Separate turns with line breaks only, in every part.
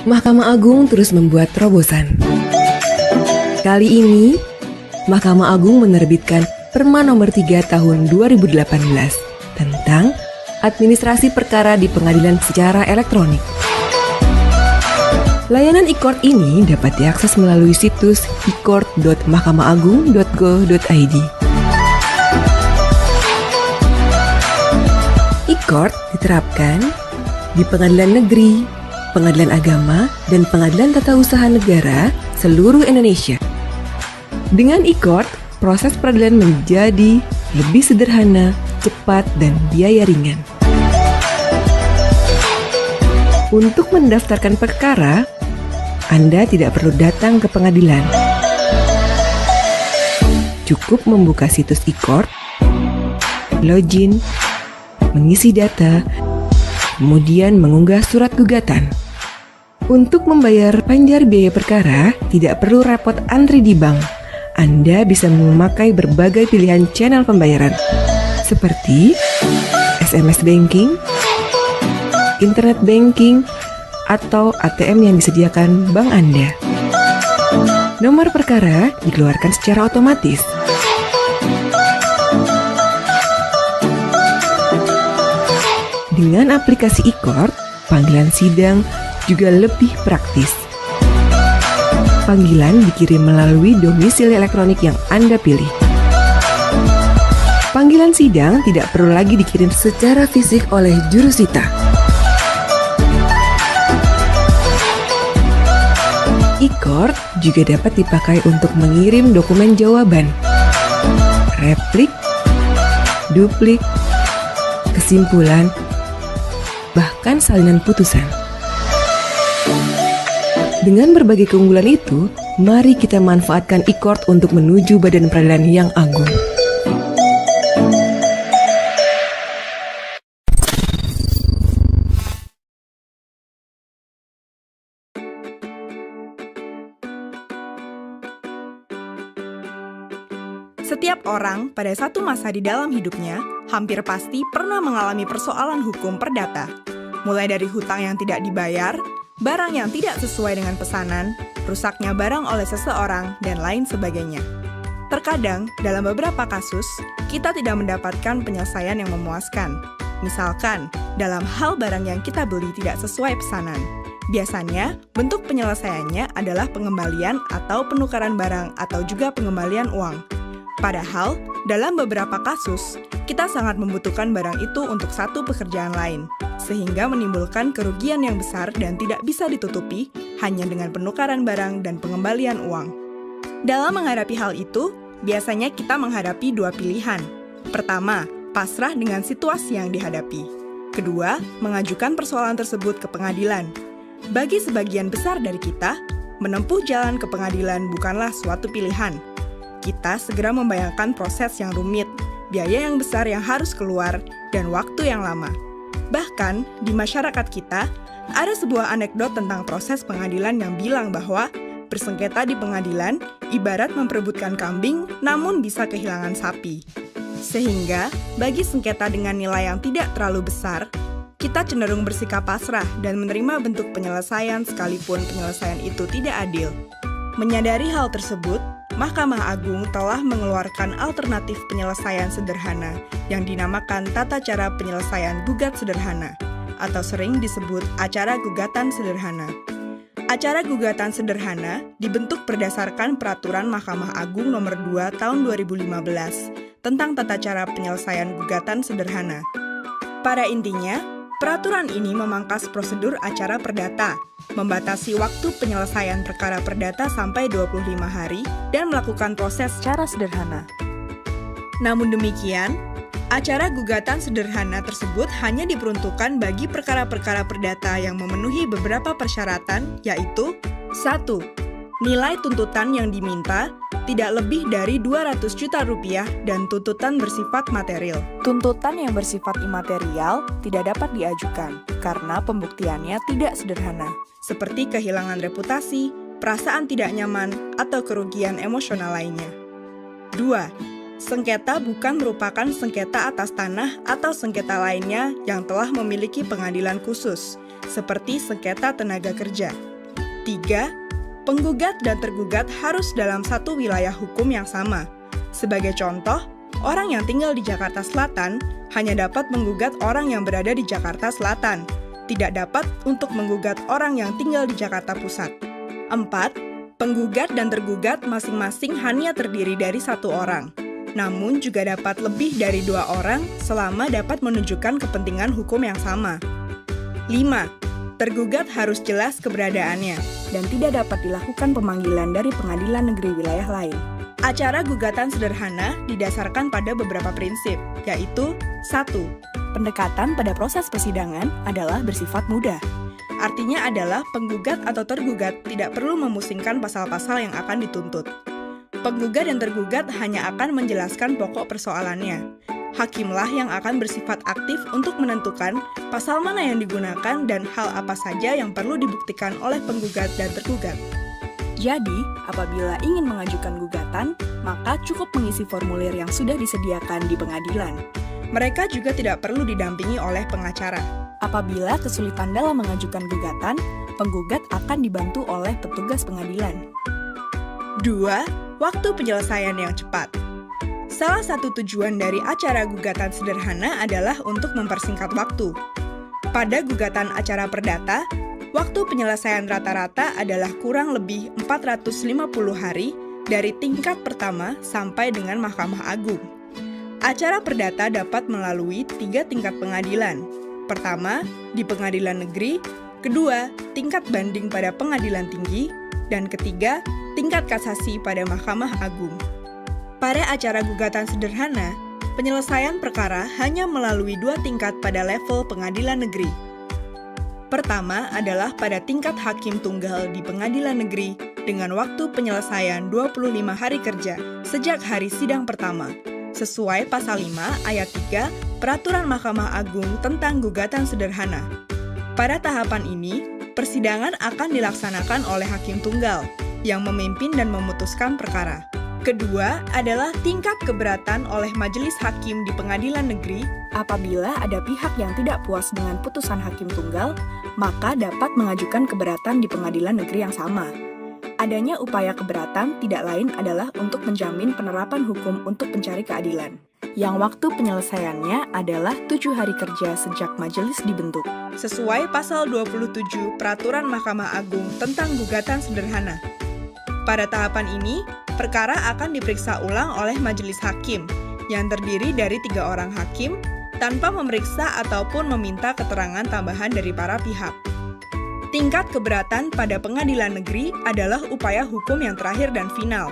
Mahkamah Agung terus membuat terobosan. Kali ini, Mahkamah Agung menerbitkan Perma Nomor 3 Tahun 2018 tentang administrasi perkara di pengadilan secara elektronik. Layanan e-court ini dapat diakses melalui situs e-court.mahkamaagung.go.id. E-court diterapkan di pengadilan negeri, pengadilan agama, dan pengadilan tata usaha negara seluruh Indonesia. Dengan e-court, proses peradilan menjadi lebih sederhana, cepat, dan biaya ringan. Untuk mendaftarkan perkara, Anda tidak perlu datang ke pengadilan. Cukup membuka situs e-court, login, mengisi data, kemudian mengunggah surat gugatan. Untuk membayar panjar biaya perkara, tidak perlu repot antri di bank. Anda bisa memakai berbagai pilihan channel pembayaran, seperti SMS banking, internet banking, atau ATM yang disediakan bank Anda. Nomor perkara dikeluarkan secara otomatis. Dengan aplikasi e-court, panggilan sidang juga lebih praktis. Panggilan dikirim melalui domisili elektronik yang Anda pilih. Panggilan sidang tidak perlu lagi dikirim secara fisik oleh jurusita. E-court juga dapat dipakai untuk mengirim dokumen jawaban, replik, duplik, kesimpulan, bahkan salinan putusan. Dengan berbagai keunggulan itu, mari kita manfaatkan e-court untuk menuju badan peradilan yang agung.
Setiap orang pada satu masa di dalam hidupnya hampir pasti pernah mengalami persoalan hukum perdata. Mulai dari hutang yang tidak dibayar, barang yang tidak sesuai dengan pesanan, rusaknya barang oleh seseorang, dan lain sebagainya. Terkadang, dalam beberapa kasus, kita tidak mendapatkan penyelesaian yang memuaskan. Misalkan, dalam hal barang yang kita beli tidak sesuai pesanan. Biasanya, bentuk penyelesaiannya adalah pengembalian atau penukaran barang atau juga pengembalian uang. Padahal, dalam beberapa kasus, kita sangat membutuhkan barang itu untuk satu pekerjaan lain, sehingga menimbulkan kerugian yang besar dan tidak bisa ditutupi hanya dengan penukaran barang dan pengembalian uang. Dalam menghadapi hal itu, biasanya kita menghadapi dua pilihan. Pertama, pasrah dengan situasi yang dihadapi. Kedua, mengajukan persoalan tersebut ke pengadilan. Bagi sebagian besar dari kita, menempuh jalan ke pengadilan bukanlah suatu pilihan. Kita segera membayangkan proses yang rumit, biaya yang besar yang harus keluar, dan waktu yang lama. Bahkan, di masyarakat kita, ada sebuah anekdot tentang proses pengadilan yang bilang bahwa bersengketa di pengadilan ibarat memperebutkan kambing, namun bisa kehilangan sapi. Sehingga, bagi sengketa dengan nilai yang tidak terlalu besar, kita cenderung bersikap pasrah dan menerima bentuk penyelesaian sekalipun penyelesaian itu tidak adil. Menyadari hal tersebut, Mahkamah Agung telah mengeluarkan alternatif penyelesaian sederhana yang dinamakan Tata Cara Penyelesaian Gugat Sederhana, atau sering disebut Acara Gugatan Sederhana. Acara Gugatan Sederhana dibentuk berdasarkan Peraturan Mahkamah Agung Nomor 2 Tahun 2015 tentang Tata Cara Penyelesaian Gugatan Sederhana. Pada intinya, peraturan ini memangkas prosedur acara perdata, membatasi waktu penyelesaian perkara perdata sampai 25 hari, dan melakukan proses secara sederhana. Namun demikian, acara gugatan sederhana tersebut hanya diperuntukkan bagi perkara-perkara perdata yang memenuhi beberapa persyaratan, yaitu 1. Nilai tuntutan yang diminta tidak lebih dari 200 juta rupiah dan tuntutan bersifat material. Tuntutan yang bersifat imaterial tidak dapat diajukan karena pembuktiannya tidak sederhana, seperti kehilangan reputasi, perasaan tidak nyaman, atau kerugian emosional lainnya. 2. Sengketa bukan merupakan sengketa atas tanah atau sengketa lainnya yang telah memiliki pengadilan khusus, seperti sengketa tenaga kerja. 3. Penggugat dan tergugat harus dalam satu wilayah hukum yang sama. Sebagai contoh, orang yang tinggal di Jakarta Selatan hanya dapat menggugat orang yang berada di Jakarta Selatan, tidak dapat untuk menggugat orang yang tinggal di Jakarta Pusat. 4. Penggugat dan tergugat masing-masing hanya terdiri dari satu orang, namun juga dapat lebih dari 2 orang selama dapat menunjukkan kepentingan hukum yang sama. 5. Tergugat harus jelas keberadaannya dan tidak dapat dilakukan pemanggilan dari pengadilan negeri wilayah lain. Acara gugatan sederhana didasarkan pada beberapa prinsip, yaitu 1. Pendekatan pada proses persidangan adalah bersifat mudah. Artinya adalah penggugat atau tergugat tidak perlu memusingkan pasal-pasal yang akan dituntut. Penggugat dan tergugat hanya akan menjelaskan pokok persoalannya. Hakimlah yang akan bersifat aktif untuk menentukan pasal mana yang digunakan dan hal apa saja yang perlu dibuktikan oleh penggugat dan tergugat. Jadi, apabila ingin mengajukan gugatan, maka cukup mengisi formulir yang sudah disediakan di pengadilan. Mereka juga tidak perlu didampingi oleh pengacara. Apabila kesulitan dalam mengajukan gugatan, penggugat akan dibantu oleh petugas pengadilan. 2. Waktu penyelesaian yang cepat. Salah satu tujuan dari acara gugatan sederhana adalah untuk mempersingkat waktu. Pada gugatan acara perdata, waktu penyelesaian rata-rata adalah kurang lebih 450 hari dari tingkat pertama sampai dengan Mahkamah Agung. Acara perdata dapat melalui 3 tingkat pengadilan. Pertama, di pengadilan negeri, kedua, tingkat banding pada pengadilan tinggi, dan ketiga, tingkat kasasi pada Mahkamah Agung. Pada acara gugatan sederhana, penyelesaian perkara hanya melalui 2 tingkat pada level pengadilan negeri. Pertama adalah pada tingkat hakim tunggal di pengadilan negeri dengan waktu penyelesaian 25 hari kerja sejak hari sidang pertama, sesuai pasal 5 ayat 3 Peraturan Mahkamah Agung tentang gugatan sederhana. Pada tahapan ini, persidangan akan dilaksanakan oleh hakim tunggal yang memimpin dan memutuskan perkara. Kedua adalah tingkat keberatan oleh majelis hakim di pengadilan negeri. Apabila ada pihak yang tidak puas dengan putusan hakim tunggal, maka dapat mengajukan keberatan di pengadilan negeri yang sama. Adanya upaya keberatan tidak lain adalah untuk menjamin penerapan hukum untuk pencari keadilan, yang waktu penyelesaiannya adalah 7 hari kerja sejak majelis dibentuk, sesuai pasal 27 Peraturan Mahkamah Agung tentang gugatan sederhana. Pada tahapan ini, perkara akan diperiksa ulang oleh majelis hakim, yang terdiri dari 3 orang hakim, tanpa memeriksa ataupun meminta keterangan tambahan dari para pihak. Tingkat keberatan pada pengadilan negeri adalah upaya hukum yang terakhir dan final.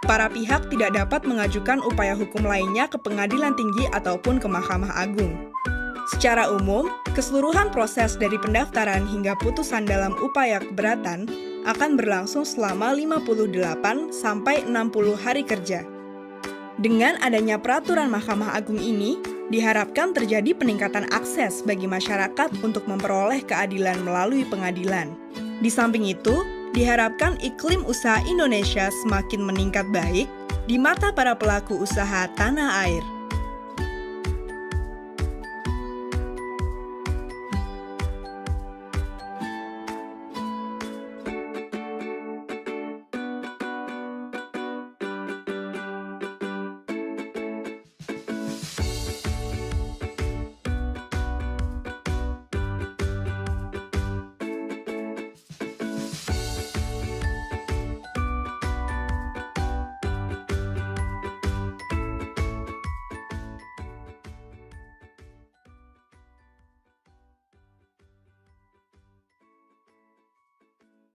Para pihak tidak dapat mengajukan upaya hukum lainnya ke pengadilan tinggi ataupun ke Mahkamah Agung. Secara umum, keseluruhan proses dari pendaftaran hingga putusan dalam upaya keberatan akan berlangsung selama 58 sampai 60 hari kerja. Dengan adanya peraturan Mahkamah Agung ini, diharapkan terjadi peningkatan akses bagi masyarakat untuk memperoleh keadilan melalui pengadilan. Di samping itu, diharapkan iklim usaha Indonesia semakin meningkat baik di mata para pelaku usaha tanah air.